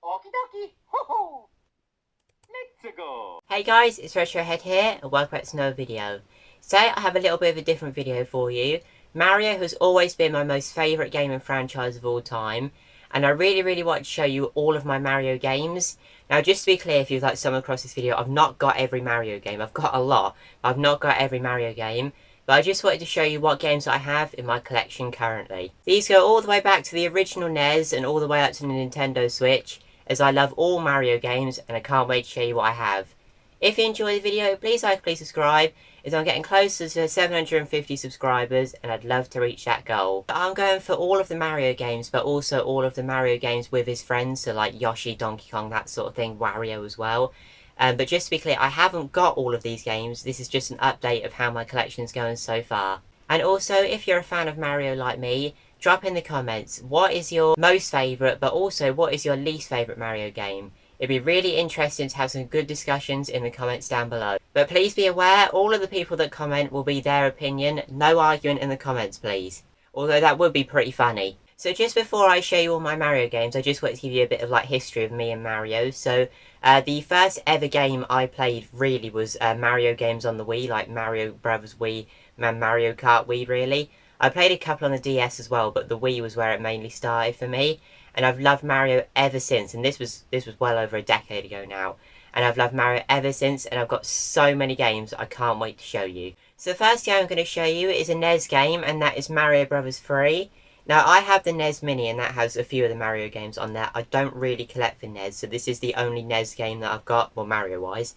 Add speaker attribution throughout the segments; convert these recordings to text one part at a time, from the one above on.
Speaker 1: Okie dokie, ho ho! Let's go!
Speaker 2: Hey guys, it's Retrohead here, and welcome back to another video. Today I have a little bit of a different video for you. Mario has always been my most favourite game and franchise of all time, and I really want to show you all of my Mario games. Now just to be clear, if you've like stumbled across this video, I've not got every Mario game. I've got a lot, but I've not got every Mario game. But I just wanted to show you what games I have in my collection currently. These go all the way back to the original NES and all the way up to the Nintendo Switch, as I love all Mario games and I can't wait to show you what I have. If you enjoyed the video, please like, please subscribe, as I'm getting closer to 750 subscribers and I'd love to reach that goal. I'm going for all of the Mario games, but also all of the Mario games with his friends, so like Yoshi, Donkey Kong, that sort of thing, Wario as well. But just to be clear, I haven't got all of these games. This is just an update of how my collection is going so far. And also, if you're a fan of Mario like me, drop in the comments what is your most favourite, but also what is your least favourite Mario game. It'd be really interesting to have some good discussions in the comments down below. But please be aware, all of the people that comment will be their opinion. No arguing in the comments, please. Although that would be pretty funny. So just before I show you all my Mario games, I just want to give you a bit of like history of me and Mario. So the first ever game I played really was Mario games on the Wii, like Mario Brothers Wii and Mario Kart Wii really. I played a couple on the DS as well, but the Wii was where it mainly started for me. And I've loved Mario ever since, and this was well over a decade ago now. And I've loved Mario ever since, and I've got so many games I can't wait to show you. So the first game I'm going to show you is a NES game, and that is Mario Brothers 3. Now, I have the NES Mini, and that has a few of the Mario games on there. I don't really collect for NES, so this is the only NES game that I've got, well, Mario-wise.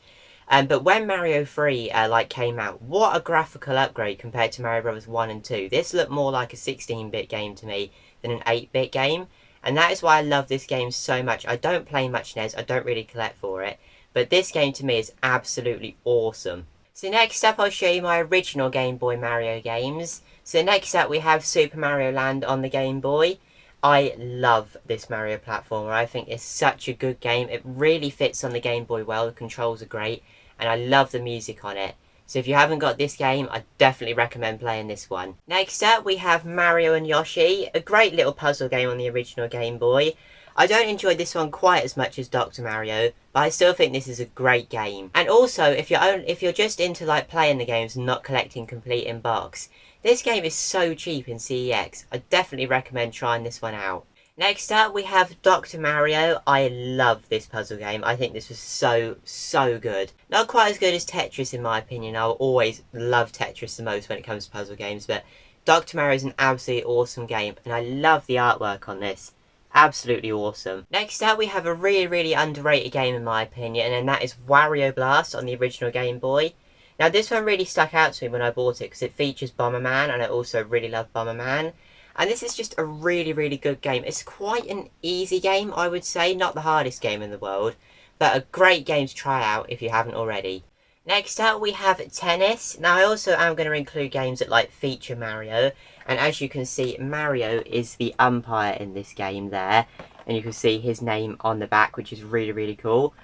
Speaker 2: But when Mario 3 came out, what a graphical upgrade compared to Mario Brothers 1 and 2. This looked more like a 16-bit game to me than an 8-bit game. And that is why I love this game so much. I don't play much NES, I don't really collect for it. But this game to me is absolutely awesome. So next up I'll show you my original Game Boy Mario games. So next up we have Super Mario Land on the Game Boy. I love this Mario platformer. I think it's such a good game. It really fits on the Game Boy well. The controls are great. And I love the music on it. So if you haven't got this game, I definitely recommend playing this one. Next up, we have Mario and Yoshi, a great little puzzle game on the original Game Boy. I don't enjoy this one quite as much as Dr. Mario, but I still think this is a great game. And also, if you're just into like playing the games and not collecting complete in box, this game is so cheap in CEX. I definitely recommend trying this one out. Next up, we have Dr. Mario. I love this puzzle game. I think this was so good. Not quite as good as Tetris in my opinion. I'll always love Tetris the most when it comes to puzzle games, but Dr. Mario is an absolutely awesome game, and I love the artwork on this. Absolutely awesome. Next up, we have a really underrated game in my opinion, and that is Wario Blast on the original Game Boy. Now, this one really stuck out to me when I bought it because it features Bomberman, and I also really love Bomberman. And this is just a really good game. It's quite an easy game, I would say. Not the hardest game in the world, but a great game to try out if you haven't already. Next up, we have Tennis. Now, I also am going to include games that like feature Mario. And as you can see, Mario is the umpire in this game there. And you can see his name on the back, which is really cool.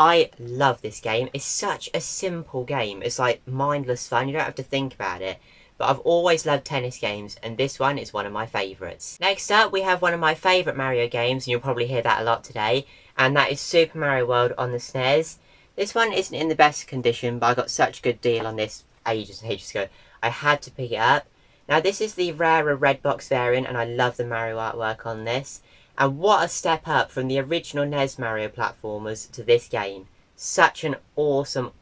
Speaker 2: I love this game. It's such a simple game. It's like mindless fun. You don't have to think about it. But I've always loved tennis games, and this one is one of my favourites. Next up, we have one of my favourite Mario games, and you'll probably hear that a lot today, and that is Super Mario World on the SNES. This one isn't in the best condition, but I got such a good deal on this ages ago. I had to pick it up. Now, this is the rarer red box variant, and I love the Mario artwork on this. And what a step up from the original NES Mario platformers to this game. Such an awesome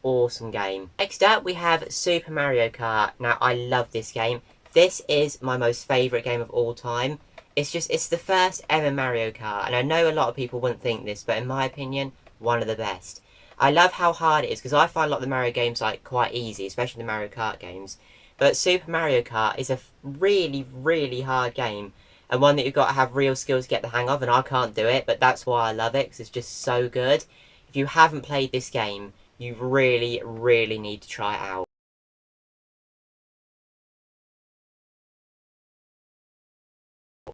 Speaker 2: game. Next up, we have Super Mario Kart. Now, I love this game. This is my most favourite game of all time. It's the first ever Mario Kart. And I know a lot of people wouldn't think this, but in my opinion, one of the best. I love how hard it is, because I find a lot of the Mario games like quite easy, especially the Mario Kart games. But Super Mario Kart is a really hard game. And one that you've got to have real skills to get the hang of, and I can't do it, but that's why I love it, because it's just so good. If you haven't played this game, you really need to try it out.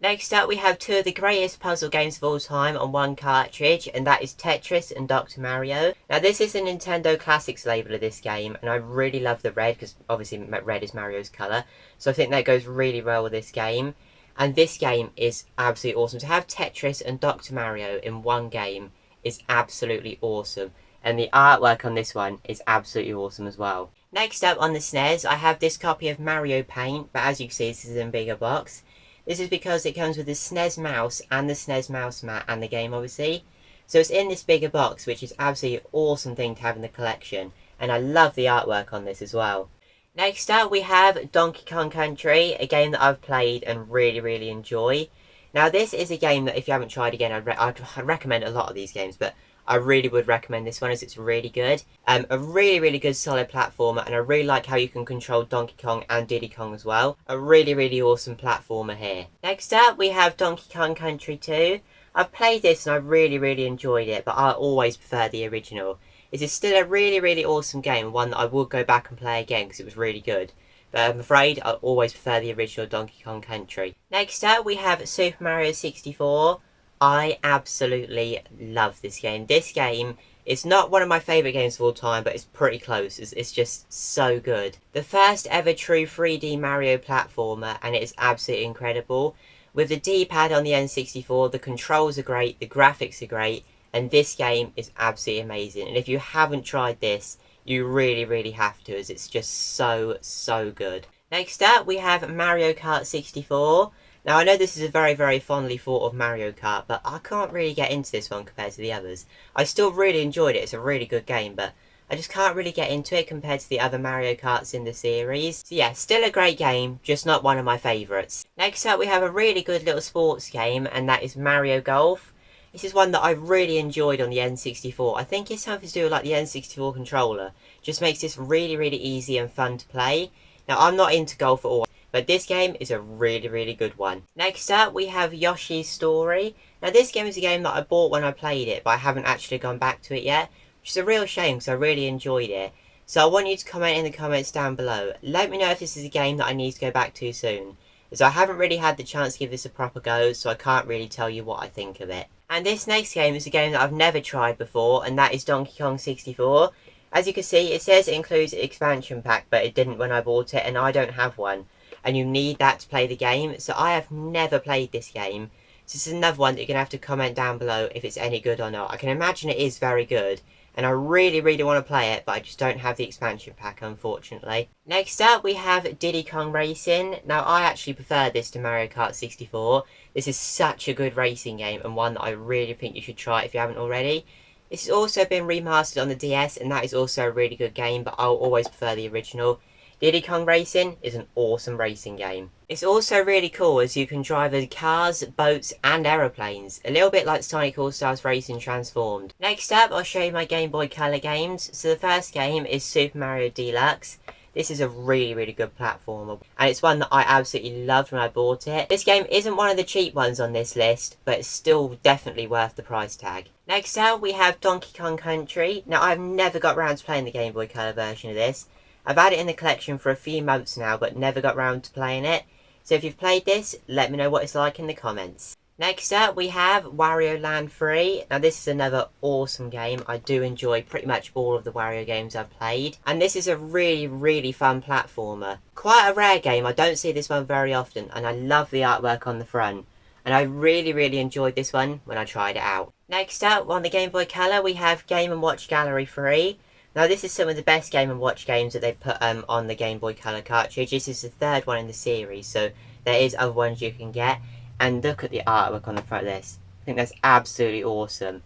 Speaker 2: Next up, we have two of the greatest puzzle games of all time on one cartridge, and that is Tetris and Dr. Mario. Now, this is the Nintendo Classics label of this game, and I really love the red, because obviously red is Mario's colour, so I think that goes really well with this game. And this game is absolutely awesome. To have Tetris and Dr. Mario in one game is absolutely awesome. And the artwork on this one is absolutely awesome as well. Next up on the SNES, I have this copy of Mario Paint, but as you can see, this is in a bigger box. This is because it comes with the SNES mouse and the SNES mouse mat and the game, obviously. So it's in this bigger box, which is absolutely an awesome thing to have in the collection. And I love the artwork on this as well. Next up, we have Donkey Kong Country, a game that I've played and really enjoy. Now, this is a game that if you haven't tried again, I'd recommend a lot of these games, but I really would recommend this one as it's really good. A really good solid platformer, and I really like how you can control Donkey Kong and Diddy Kong as well. A really awesome platformer here. Next up, we have Donkey Kong Country 2. I've played this and I really enjoyed it, but I always prefer the original. It is still a really awesome game, one that I will go back and play again because it was really good. But I'm afraid I always prefer the original Donkey Kong Country. Next up, we have Super Mario 64. I absolutely love this game. This game is not one of my favourite games of all time, but it's pretty close. It's just so good. The first ever true 3D Mario platformer, and it is absolutely incredible. With the D-pad on the N64, the controls are great, the graphics are great, and this game is absolutely amazing. And if you haven't tried this, you really have to, as it's just so good. Next up, we have Mario Kart 64. Now, I know this is a very fondly thought of Mario Kart, but I can't really get into this one compared to the others. I still really enjoyed it, it's a really good game, but I just can't really get into it compared to the other Mario Karts in the series. So yeah, still a great game, just not one of my favourites. Next up, we have a really good little sports game, and that is Mario Golf. This is one that I really enjoyed on the N64. I think it's something to do with like the N64 controller. Just makes this really easy and fun to play. Now, I'm not into golf at all, but this game is a really good one. Next up, we have Yoshi's Story. Now, this game is a game that I bought when I played it, but I haven't actually gone back to it yet, which is a real shame because I really enjoyed it. So I want you to comment in the comments down below. Let me know if this is a game that I need to go back to soon, as I haven't really had the chance to give this a proper go, so I can't really tell you what I think of it. And this next game is a game that I've never tried before, and that is Donkey Kong 64. As you can see, it says it includes an expansion pack, but it didn't when I bought it, and I don't have one. And you need that to play the game, so I have never played this game. So this is another one that you're going to have to comment down below if it's any good or not. I can imagine it is very good, and I really want to play it, but I just don't have the expansion pack, unfortunately. Next up, we have Diddy Kong Racing. Now, I actually prefer this to Mario Kart 64. This is such a good racing game, and one that I really think you should try if you haven't already. This has also been remastered on the DS, and that is also a really good game, but I'll always prefer the original. Diddy Kong Racing is an awesome racing game. It's also really cool as you can drive cars, boats and aeroplanes, a little bit like Sonic All-Stars Racing Transformed. Next up, I'll show you my Game Boy Color games. So the first game is Super Mario Deluxe. This is a really good platformer, and it's one that I absolutely loved when I bought it. This game isn't one of the cheap ones on this list, but it's still definitely worth the price tag. Next up, we have Donkey Kong Country. Now, I've never got around to playing the Game Boy Color version of this. I've had it in the collection for a few months now, but never got round to playing it. So if you've played this, let me know what it's like in the comments. Next up, we have Wario Land 3. Now, this is another awesome game. I do enjoy pretty much all of the Wario games I've played. And this is a really fun platformer. Quite a rare game. I don't see this one very often, and I love the artwork on the front. And I really enjoyed this one when I tried it out. Next up, on the Game Boy Color, we have Game & Watch Gallery 3. Now, this is some of the best Game & Watch games that they've put on the Game Boy Color cartridge. This is the third one in the series, so there is other ones you can get. And look at the artwork on the front of this. I think that's absolutely awesome.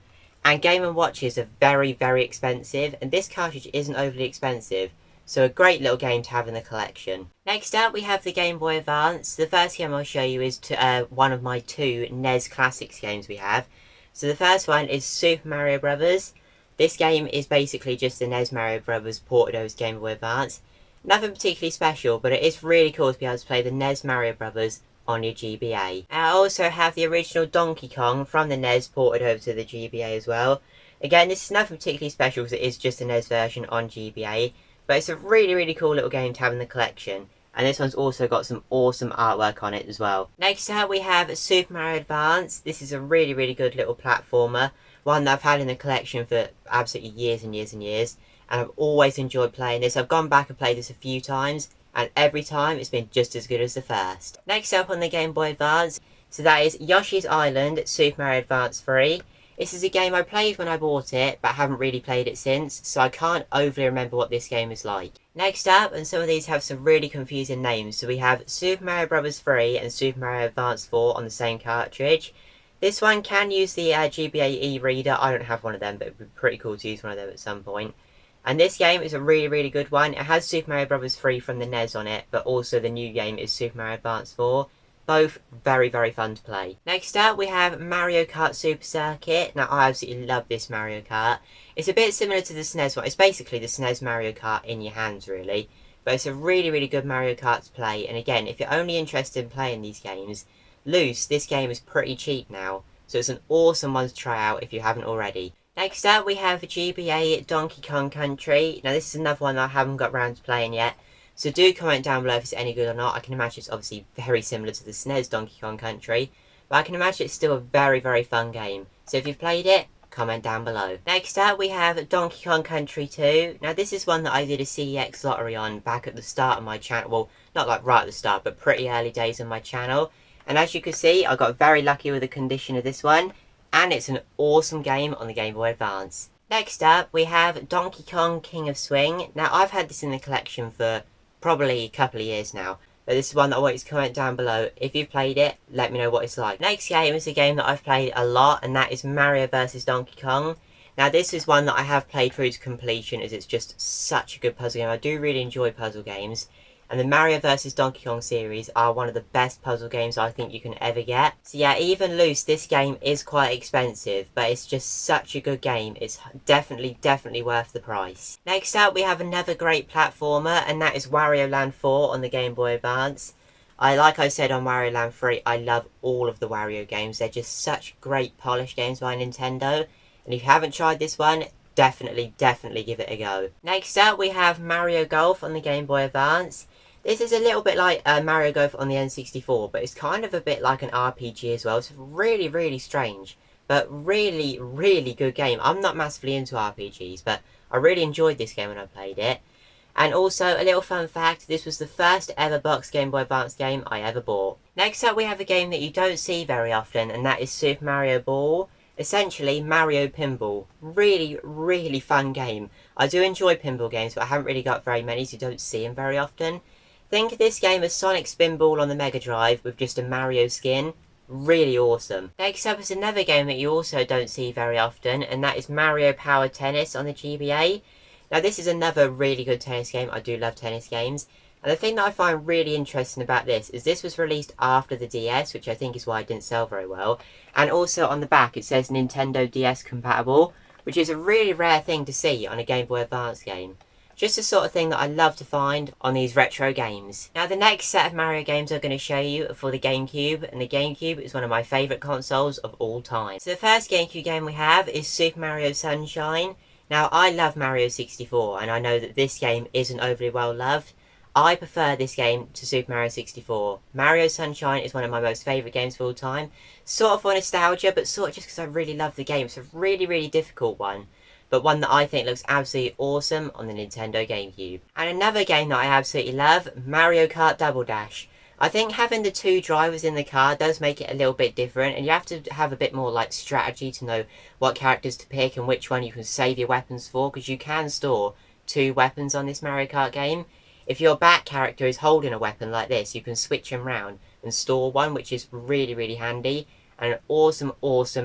Speaker 2: And Game & Watches are very expensive, and this cartridge isn't overly expensive, so a great little game to have in the collection. Next up, we have the Game Boy Advance. The first game I'll show you is one of my two NES Classics games we have. So the first one is Super Mario Bros. This game is basically just the NES Mario Bros. Ported over to Game Boy Advance. Nothing particularly special, but it is really cool to be able to play the NES Mario Bros. On your GBA. And I also have the original Donkey Kong from the NES ported over to the GBA as well. Again, this is nothing particularly special because it is just the NES version on GBA, but it's a really cool little game to have in the collection. And this one's also got some awesome artwork on it as well. Next up, we have Super Mario Advance. This is a really good little platformer, one that I've had in the collection for absolutely years and years, and I've always enjoyed playing this. I've gone back and played this a few times, and every time it's been just as good as the first. Next up on the Game Boy Advance, so that is Yoshi's Island Super Mario Advance 3. This is a game I played when I bought it, but haven't really played it since, so I can't overly remember what this game is like. Next up, and some of these have some really confusing names, so we have Super Mario Bros. 3 and Super Mario Advance 4 on the same cartridge. This one can use the GBA e-reader. I don't have one of them, but it would be pretty cool to use one of them at some point. And this game is a really, really good one. It has Super Mario Bros. 3 from the NES on it, but also the new game is Super Mario Advance 4. Both very, very fun to play. Next up, we have Mario Kart Super Circuit. Now, I absolutely love this Mario Kart. It's a bit similar to the SNES one. It's basically the SNES Mario Kart in your hands, really. But it's a really, really good Mario Kart to play. And again, if you're only interested in playing these games, loose, this game is pretty cheap now. So it's an awesome one to try out if you haven't already. Next up, we have GBA Donkey Kong Country. Now, this is another one that I haven't got around to playing yet. So do comment down below if it's any good or not. I can imagine it's obviously very similar to the SNES Donkey Kong Country. But I can imagine it's still a very, very fun game. So if you've played it, comment down below. Next up, we have Donkey Kong Country 2. Now, this is one that I did a CEX lottery on back at the start of my channel. Well, not like right at the start, but pretty early days on my channel. And as you can see, I got very lucky with the condition of this one. And it's an awesome game on the Game Boy Advance. Next up, we have Donkey Kong King of Swing. Now, I've had this in the collection for probably a couple of years now, but this is one that I want you to comment down below. If you've played it, let me know what it's like. Next game is a game that I've played a lot, and that is Mario vs Donkey Kong. Now, this is one that I have played through to completion, as it's just such a good puzzle game. I do really enjoy puzzle games, and the Mario vs Donkey Kong series are one of the best puzzle games I think you can ever get. So yeah, even loose, this game is quite expensive, but it's just such a good game. It's definitely worth the price. Next up, we have another great platformer, and that is Wario Land 4 on the Game Boy Advance. Like I said on Wario Land 3, I love all of the Wario games. They're just such great polished games by Nintendo. And if you haven't tried this one, definitely give it a go. Next up, we have Mario Golf on the Game Boy Advance. This is a little bit like Mario Golf on the N64, but it's kind of a bit like an RPG as well. It's really strange, but really good game. I'm not massively into RPGs, but I really enjoyed this game when I played it. And also, a little fun fact, this was the first ever box Game Boy Advance game I ever bought. Next up, we have a game that you don't see very often, and that is Super Mario Ball. Essentially, Mario Pinball. Really fun game. I do enjoy pinball games, but I haven't really got very many, so you don't see them very often. Think of this game as Sonic Spinball on the Mega Drive with just a Mario skin. Really awesome. Next up is another game that you also don't see very often, and that is Mario Power Tennis on the GBA. Now, this is another really good tennis game. I do love tennis games. And the thing that I find really interesting about this is this was released after the DS, which I think is why it didn't sell very well. And also on the back it says Nintendo DS compatible, which is a really rare thing to see on a Game Boy Advance game. Just the sort of thing that I love to find on these retro games. Now, the next set of Mario games I'm going to show you are for the GameCube, and the GameCube is one of my favourite consoles of all time. So the first GameCube game we have is Super Mario Sunshine. Now, I love Mario 64, and I know that this game isn't overly well loved. I prefer this game to Super Mario 64. Mario Sunshine is one of my most favourite games of all time. Sort of for nostalgia, but sort of just because I really love the game. It's a really difficult one, but one that I think looks absolutely awesome on the Nintendo GameCube. And another game that I absolutely love, Mario Kart Double Dash. I think having the two drivers in the car does make it a little bit different, and you have to have a bit more like strategy to know what characters to pick and which one you can save your weapons for, because you can store two weapons on this Mario Kart game. If your back character is holding a weapon like this, you can switch them round and store one, which is really handy. And an awesome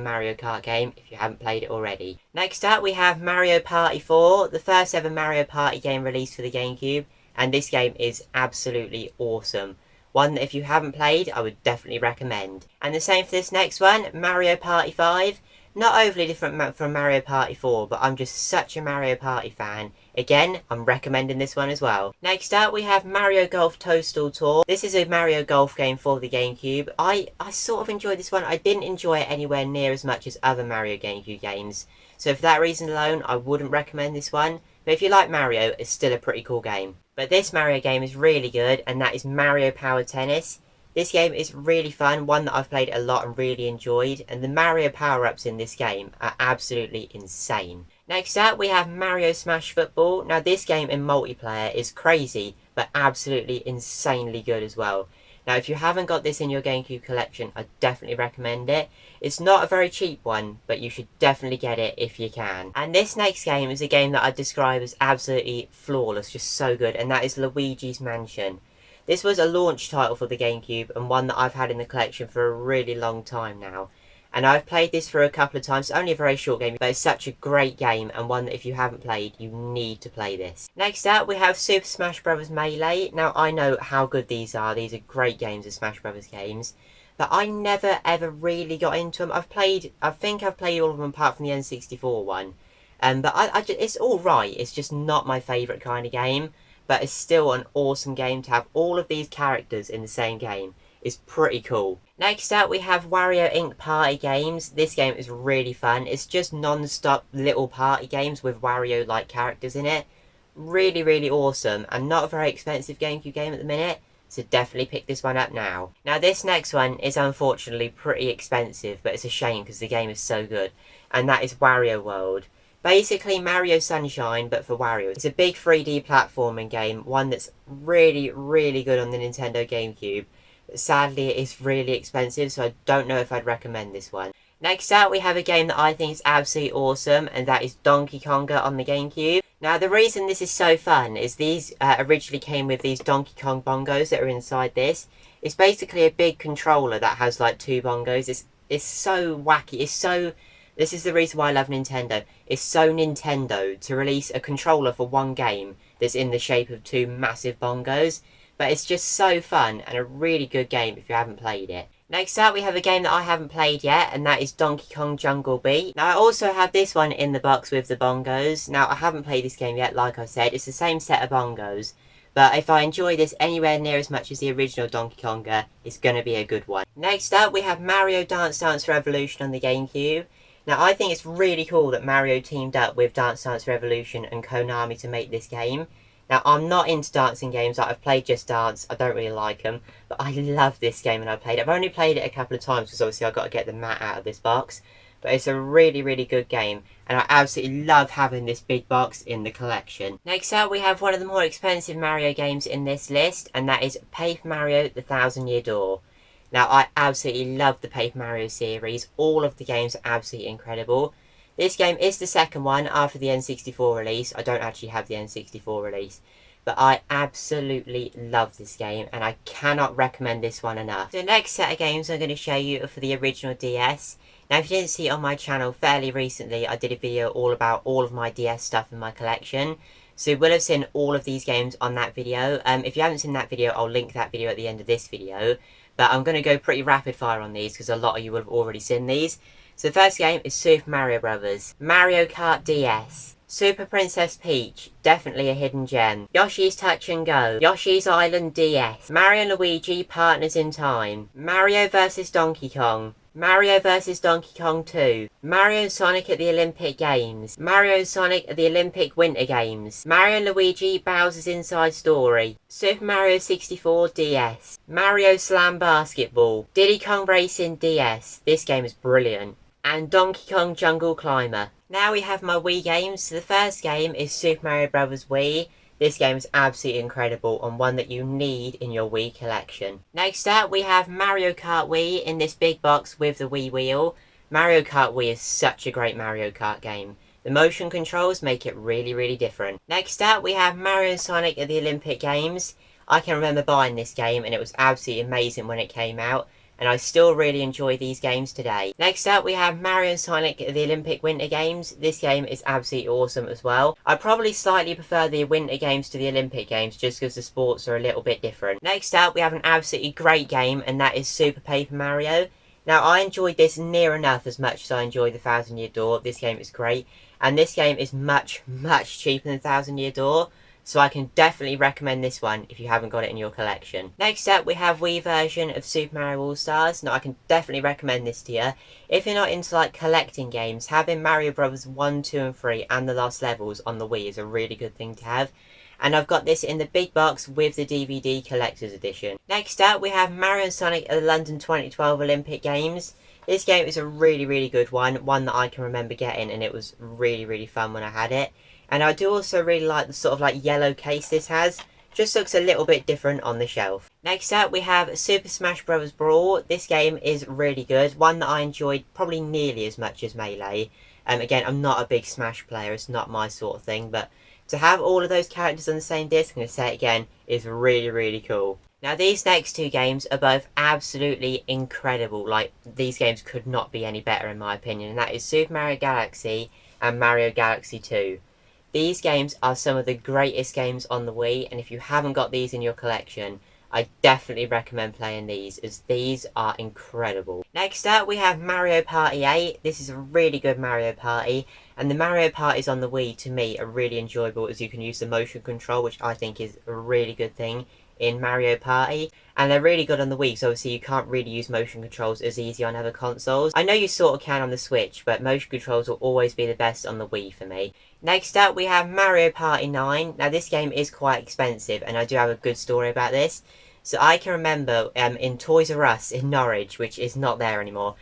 Speaker 2: Mario Kart game if you haven't played it already. Next up, we have Mario Party 4, the first ever Mario Party game released for the GameCube. And this game is absolutely awesome. One that if you haven't played, I would definitely recommend. And the same for this next one, Mario Party 5. Not overly different from Mario Party 4, but I'm just such a Mario Party fan. Again, I'm recommending this one as well. Next up, we have Mario Golf Toadstool Tour. This is a Mario Golf game for the GameCube. I sort of enjoyed this one. I didn't enjoy it anywhere near as much as other Mario GameCube games. So for that reason alone, I wouldn't recommend this one. But if you like Mario, it's still a pretty cool game. But this Mario game is really good, and that is Mario Power Tennis. This game is really fun, one that I've played a lot and really enjoyed, and the Mario power-ups in this game are absolutely insane. Next up, we have Mario Smash Football. Now, this game in multiplayer is crazy, but absolutely insanely good as well. Now, if you haven't got this in your GameCube collection, I definitely recommend it. It's not a very cheap one, but you should definitely get it if you can. And this next game is a game that I describe as absolutely flawless, just so good, and that is Luigi's Mansion. This was a launch title for the GameCube, and one that I've had in the collection for a really long time now. And I've played this for a couple of times. It's only a very short game, but it's such a great game, and one that if you haven't played, you need to play this. Next up, we have Super Smash Bros. Melee. Now, I know how good these are. These are great games of Smash Bros. Games. But I never, ever really got into them. I think I've played all of them apart from the N64 one. But it's alright. It's just not my favourite kind of game. But it's still an awesome game to have all of these characters in the same game. It's pretty cool. Next up, we have Wario Inc. Party Games. This game is really fun. It's just non-stop little party games with Wario-like characters in it. Really, really awesome. And not a very expensive GameCube game at the minute. So definitely pick this one up now. Now, this next one is unfortunately pretty expensive, but it's a shame because the game is so good. And that is Wario World. Basically Mario Sunshine, but for Wario. It's a big 3D platforming game. One that's really, really good on the Nintendo GameCube. Sadly, it is really expensive, so I don't know if I'd recommend this one. Next up, we have a game that I think is absolutely awesome, and that is Donkey Konga on the GameCube. Now, the reason this is so fun is these originally came with these Donkey Kong bongos that are inside this. It's basically a big controller that has like 2 bongos. It's so wacky. This is the reason why I love Nintendo. It's so Nintendo to release a controller for one game that's in the shape of 2 massive bongos. But it's just so fun and a really good game if you haven't played it. Next up, we have a game that I haven't played yet, and that is Donkey Kong Jungle Beat. Now, I also have this one in the box with the bongos. Now, I haven't played this game yet, like I said. It's the same set of bongos. But if I enjoy this anywhere near as much as the original Donkey Konga, it's going to be a good one. Next up, we have Mario Dance Dance Revolution on the GameCube. Now, I think it's really cool that Mario teamed up with Dance Dance Revolution and Konami to make this game. Now, I'm not into dancing games. Like, I've played Just Dance. I don't really like them. But I love this game and I played it. I've only played it a couple of times because obviously I've got to get the mat out of this box. But it's a really, really good game. And I absolutely love having this big box in the collection. Next up, we have one of the more expensive Mario games in this list. And that is Paper Mario: The Thousand Year Door. Now, I absolutely love the Paper Mario series. All of the games are absolutely incredible. This game is the second one after the N64 release. I don't actually have the N64 release. But I absolutely love this game and I cannot recommend this one enough. The next set of games I'm going to show you are for the original DS. Now, if you didn't see it on my channel fairly recently, I did a video all about all of my DS stuff in my collection. So you will have seen all of these games on that video. If you haven't seen that video, I'll link that video at the end of this video. But I'm going to go pretty rapid fire on these because a lot of you will have already seen these. So the first game is Super Mario Bros. Mario Kart DS. Super Princess Peach, definitely a hidden gem. Yoshi's Touch and Go. Yoshi's Island DS. Mario and Luigi Partners in Time. Mario vs Donkey Kong. Mario vs Donkey Kong 2. Mario and Sonic at the Olympic Games. Mario and Sonic at the Olympic Winter Games. Mario and Luigi Bowser's Inside Story. Super Mario 64 DS. Mario Slam Basketball. Diddy Kong Racing DS. This game is brilliant. And Donkey Kong Jungle Climber. Now we have my Wii games. So the first game is Super Mario Bros. Wii. This game is absolutely incredible and one that you need in your Wii collection. Next up, we have Mario Kart Wii in this big box with the Wii wheel. Mario Kart Wii is such a great Mario Kart game. The motion controls make it really, really different. Next up, we have Mario and Sonic at the Olympic Games. I can remember buying this game and it was absolutely amazing when it came out. And I still really enjoy these games today. Next up, we have Mario and Sonic at the Olympic Winter Games. This game is absolutely awesome as well. I probably slightly prefer the Winter Games to the Olympic Games just because the sports are a little bit different. Next up, we have an absolutely great game, and that is Super Paper Mario. Now, I enjoyed this near enough as much as I enjoyed the Thousand Year Door. This game is great. And this game is much, much cheaper than Thousand Year Door. So I can definitely recommend this one if you haven't got it in your collection. Next up, we have Wii version of Super Mario All-Stars. Now, I can definitely recommend this to you. If you're not into, like, collecting games, having Mario Bros. 1, 2, and 3 and the Lost Levels on the Wii is a really good thing to have. And I've got this in the big box with the DVD Collector's Edition. Next up, we have Mario and Sonic at the London 2012 Olympic Games. This game is a really, really good one. One that I can remember getting, and it was really, really fun when I had it. And I do also really like the sort of like yellow case this has. Just looks a little bit different on the shelf. Next up we have Super Smash Bros. Brawl. This game is really good. One that I enjoyed probably nearly as much as Melee. Again, I'm not a big Smash player. It's not my sort of thing. But to have all of those characters on the same disc, I'm going to say it again, is really, really cool. Now these next two games are both absolutely incredible. Like, these games could not be any better in my opinion. And that is Super Mario Galaxy and Mario Galaxy 2. These games are some of the greatest games on the Wii, and if you haven't got these in your collection, I definitely recommend playing these, as these are incredible. Next up, we have Mario Party 8. This is a really good Mario Party, and the Mario Parties on the Wii, to me, are really enjoyable, as you can use the motion control, which I think is a really good thing in Mario Party. And they're really good on the Wii, so obviously you can't really use motion controls as easy on other consoles. I know you sort of can on the Switch, but motion controls will always be the best on the Wii for me. Next up, we have Mario Party 9. Now, this game is quite expensive, and I do have a good story about this. So I can remember in Toys R Us in Norwich, which is not there anymore,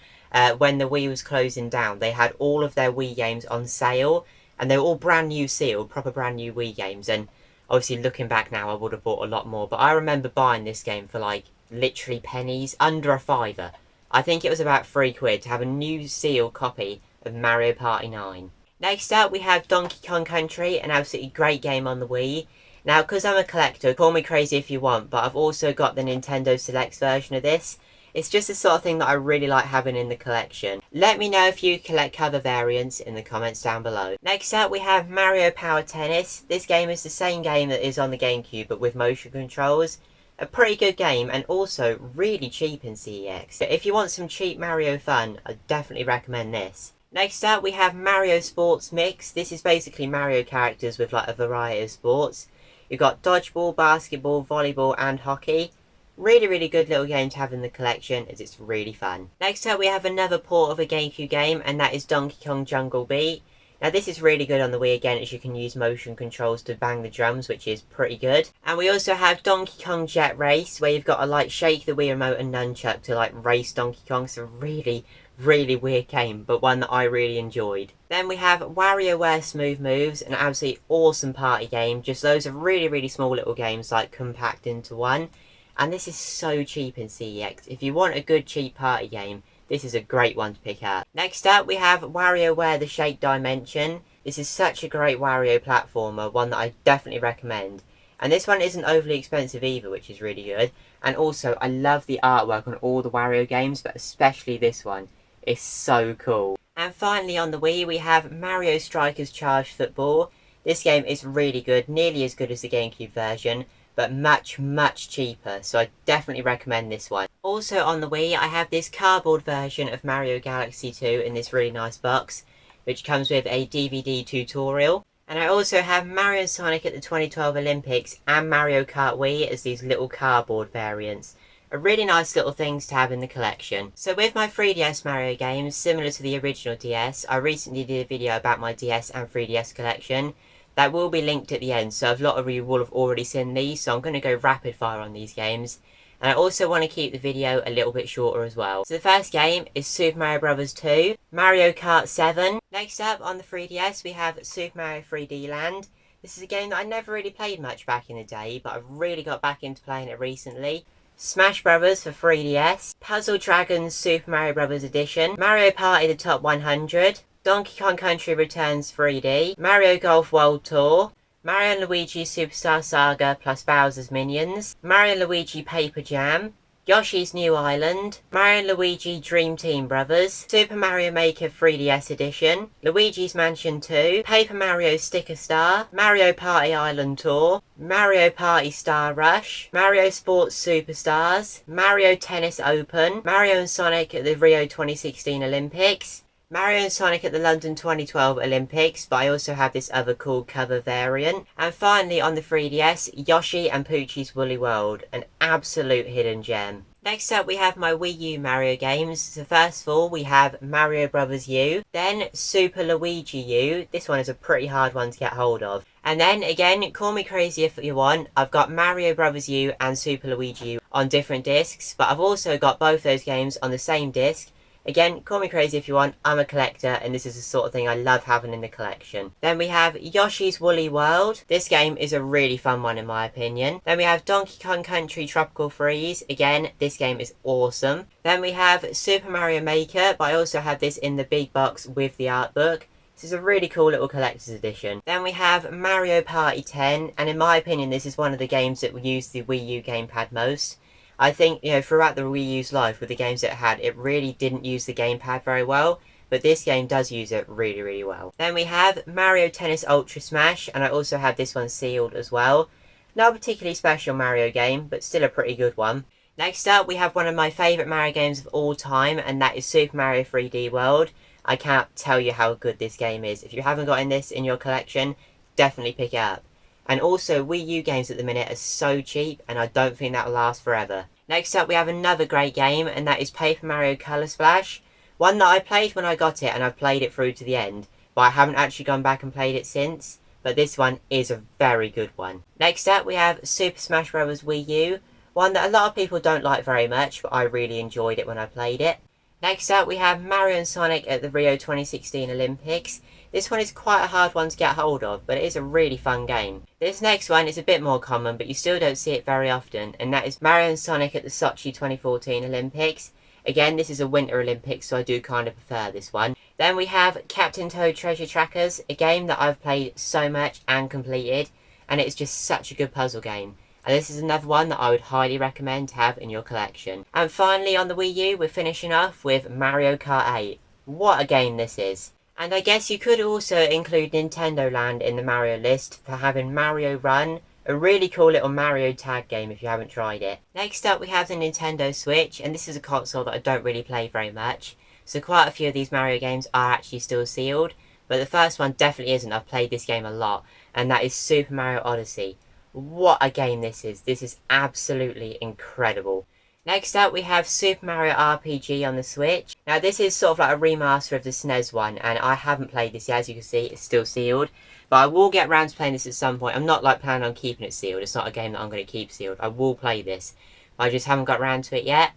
Speaker 2: when the Wii was closing down, they had all of their Wii games on sale, and they were all brand new sealed, proper brand new Wii games, and obviously looking back now I would have bought a lot more, but I remember buying this game for like literally pennies, under a fiver. I think it was about £3 to have a new sealed copy of Mario Party 9. Next up we have Donkey Kong Country, an absolutely great game on the Wii. Now, because I'm a collector, call me crazy if you want, but I've also got the Nintendo Selects version of this. It's just the sort of thing that I really like having in the collection. Let me know if you collect cover variants in the comments down below. Next up we have Mario Power Tennis. This game is the same game that is on the GameCube, but with motion controls. A pretty good game, and also really cheap in CEX. If you want some cheap Mario fun, I definitely recommend this. Next up we have Mario Sports Mix. This is basically Mario characters with like a variety of sports. You've got dodgeball, basketball, volleyball and hockey. Really, really good little game to have in the collection, as it's really fun. Next up we have another port of a GameCube game, and that is Donkey Kong Jungle Beat. Now this is really good on the Wii again, as you can use motion controls to bang the drums, which is pretty good. And we also have Donkey Kong Jet Race, where you've got to like shake the Wii remote and nunchuck to like race Donkey Kong. It's a really, really weird game, but one that I really enjoyed. Then we have WarioWare Smooth Moves, an absolutely awesome party game. Just loads of really, really small little games like compact into one. And this is so cheap in CEX. If you want a good cheap party game, this is a great one to pick up. Next up we have WarioWare The Shake Dimension. This is such a great Wario platformer, one that I definitely recommend. And this one isn't overly expensive either, which is really good. And also, I love the artwork on all the Wario games, but especially this one. It's so cool. And finally on the Wii we have Mario Strikers Charge Football. This game is really good, nearly as good as the GameCube version, but much, much cheaper, so I definitely recommend this one. Also on the Wii, I have this cardboard version of Mario Galaxy 2 in this really nice box, which comes with a DVD tutorial. And I also have Mario and Sonic at the 2012 Olympics and Mario Kart Wii as these little cardboard variants. Are really nice little things to have in the collection. So with my 3DS Mario games, similar to the original DS, I recently did a video about my DS and 3DS collection. That will be linked at the end, so a lot of you will have already seen these, so I'm going to go rapid fire on these games. And I also want to keep the video a little bit shorter as well. So the first game is Super Mario Bros. 2, Mario Kart 7. Next up on the 3DS we have Super Mario 3D Land. This is a game that I never really played much back in the day, but I've really got back into playing it recently. Smash Bros. For 3DS, Puzzle Dragons Super Mario Bros. Edition, Mario Party The Top 100, Donkey Kong Country Returns 3D, Mario Golf World Tour, Mario & Luigi Superstar Saga plus Bowser's Minions, Mario & Luigi Paper Jam, Yoshi's New Island, Mario & Luigi Dream Team Brothers, Super Mario Maker 3DS Edition, Luigi's Mansion 2, Paper Mario Sticker Star, Mario Party Island Tour, Mario Party Star Rush, Mario Sports Superstars, Mario Tennis Open, Mario and Sonic at the Rio 2016 Olympics, Mario and Sonic at the London 2012 Olympics, but I also have this other cool cover variant. And finally on the 3DS, Yoshi and Poochie's Woolly World, an absolute hidden gem. Next up we have my Wii U Mario games. So first of all we have Mario Bros. U, then Super Luigi U. This one is a pretty hard one to get hold of. And then again, call me crazy if you want, I've got Mario Bros. U and Super Luigi U on different discs, but I've also got both those games on the same disc. Again, call me crazy if you want, I'm a collector and this is the sort of thing I love having in the collection. Then we have Yoshi's Woolly World. This game is a really fun one in my opinion. Then we have Donkey Kong Country Tropical Freeze. Again, this game is awesome. Then we have Super Mario Maker, but I also have this in the big box with the art book. This is a really cool little collector's edition. Then we have Mario Party 10, and in my opinion this is one of the games that will use the Wii U gamepad most. I think, throughout the Wii U's life with the games it had, it really didn't use the gamepad very well, but this game does use it really, really well. Then we have Mario Tennis Ultra Smash, and I also have this one sealed as well. Not a particularly special Mario game, but still a pretty good one. Next up, we have one of my favourite Mario games of all time, and that is Super Mario 3D World. I can't tell you how good this game is. If you haven't gotten this in your collection, definitely pick it up. And also, Wii U games at the minute are so cheap, and I don't think that will last forever. Next up, we have another great game, and that is Paper Mario Color Splash. One that I played when I got it, and I've played it through to the end, but I haven't actually gone back and played it since. But this one is a very good one. Next up, we have Super Smash Bros. Wii U. One that a lot of people don't like very much, but I really enjoyed it when I played it. Next up, we have Mario and Sonic at the Rio 2016 Olympics. This one is quite a hard one to get hold of, but it is a really fun game. This next one is a bit more common, but you still don't see it very often, and that is Mario and Sonic at the Sochi 2014 Olympics. Again, this is a Winter Olympics, so I do kind of prefer this one. Then we have Captain Toad Treasure Trackers, a game that I've played so much and completed, and it's just such a good puzzle game. And this is another one that I would highly recommend to have in your collection. And finally on the Wii U, we're finishing off with Mario Kart 8. What a game this is. And I guess you could also include Nintendo Land in the Mario list for having Mario Run, a really cool little Mario tag game if you haven't tried it. Next up we have the Nintendo Switch, and this is a console that I don't really play very much. So quite a few of these Mario games are actually still sealed, but the first one definitely isn't. I've played this game a lot, and that is Super Mario Odyssey. What a game this is. This is absolutely incredible. Next up we have Super Mario RPG on the Switch. Now this is sort of like a remaster of the SNES one, and I haven't played this yet. As you can see, it's still sealed. But I will get around to playing this at some point. I'm not like planning on keeping it sealed. It's not a game that I'm going to keep sealed. I will play this, but I just haven't got around to it yet.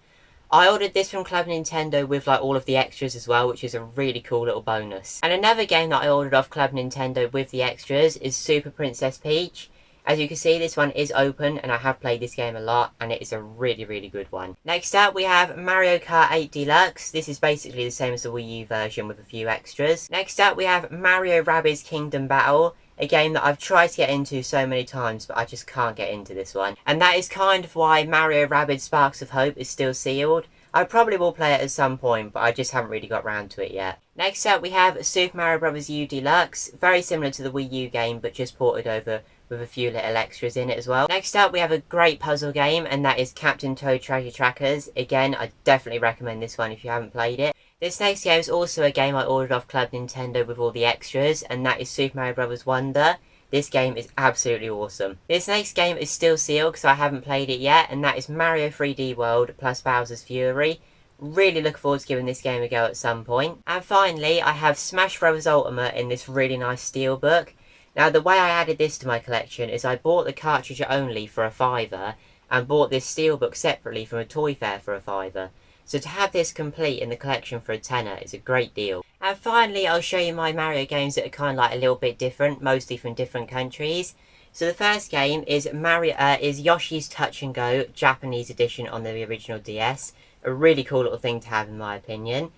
Speaker 2: I ordered this from Club Nintendo with like all of the extras as well, which is a really cool little bonus. And another game that I ordered off Club Nintendo with the extras is Super Princess Peach. As you can see, this one is open, and I have played this game a lot, and it is a really, really good one. Next up, we have Mario Kart 8 Deluxe. This is basically the same as the Wii U version with a few extras. Next up, we have Mario Rabbids Kingdom Battle, a game that I've tried to get into so many times, but I just can't get into this one. And that is kind of why Mario Rabbids Sparks of Hope is still sealed. I probably will play it at some point, but I just haven't really got round to it yet. Next up, we have Super Mario Bros. U Deluxe, very similar to the Wii U game, but just ported over with a few little extras in it as well. Next up, we have a great puzzle game, and that is Captain Toad Treasure Trackers. Again, I definitely recommend this one if you haven't played it. This next game is also a game I ordered off Club Nintendo with all the extras, and that is Super Mario Bros. Wonder. This game is absolutely awesome. This next game is still sealed because I haven't played it yet, and that is Mario 3D World plus Bowser's Fury. Really look forward to giving this game a go at some point. And finally, I have Smash Bros. Ultimate in this really nice steelbook. Now, the way I added this to my collection is I bought the cartridge only for a £5 and bought this steelbook separately from a toy fair for a £5. So to have this complete in the collection for a tenner is a great deal. And finally, I'll show you my Mario games that are kind of like a little bit different, mostly from different countries. So the first game is Yoshi's Touch and Go Japanese edition on the original DS. A really cool little thing to have in my opinion.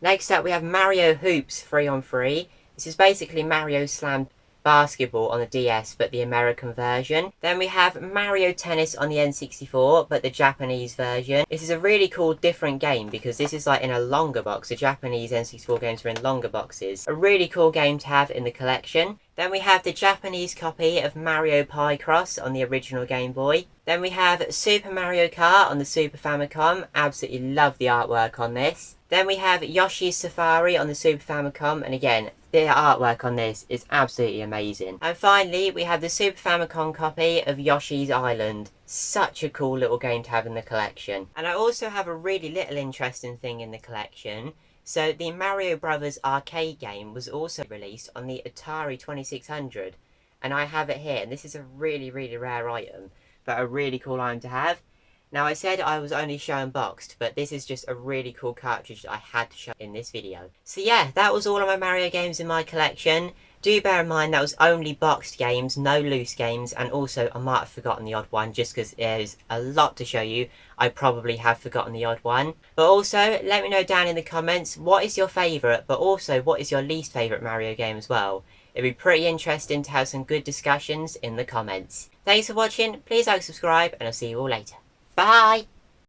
Speaker 2: Next up we have Mario Hoops 3-on-3. This is basically Mario Slam Basketball on the DS, but the American version. Then we have Mario Tennis on the N64, but the Japanese version. This is a really cool different game because this is like in a longer box. The Japanese N64 games are in longer boxes. A really cool game to have in the collection. Then we have the Japanese copy of Mario Picross on the original Game Boy. Then we have Super Mario Kart on the Super Famicom. Absolutely love the artwork on this. Then we have Yoshi's Safari on the Super Famicom, and again, the artwork on this is absolutely amazing. And finally, we have the Super Famicom copy of Yoshi's Island. Such a cool little game to have in the collection. And I also have a really little interesting thing in the collection. So the Mario Brothers arcade game was also released on the Atari 2600. And I have it here, and this is a really, really rare item, but a really cool item to have. Now I said I was only showing boxed, but this is just a really cool cartridge that I had to show in this video. So yeah, that was all of my Mario games in my collection. Do bear in mind that was only boxed games, no loose games, and also I might have forgotten the odd one just because there's a lot to show you. I probably have forgotten the odd one. But also, let me know down in the comments what is your favourite, but also what is your least favourite Mario game as well. It'd be pretty interesting to have some good discussions in the comments. Thanks for watching, please like, subscribe, and I'll see you all later. Bye!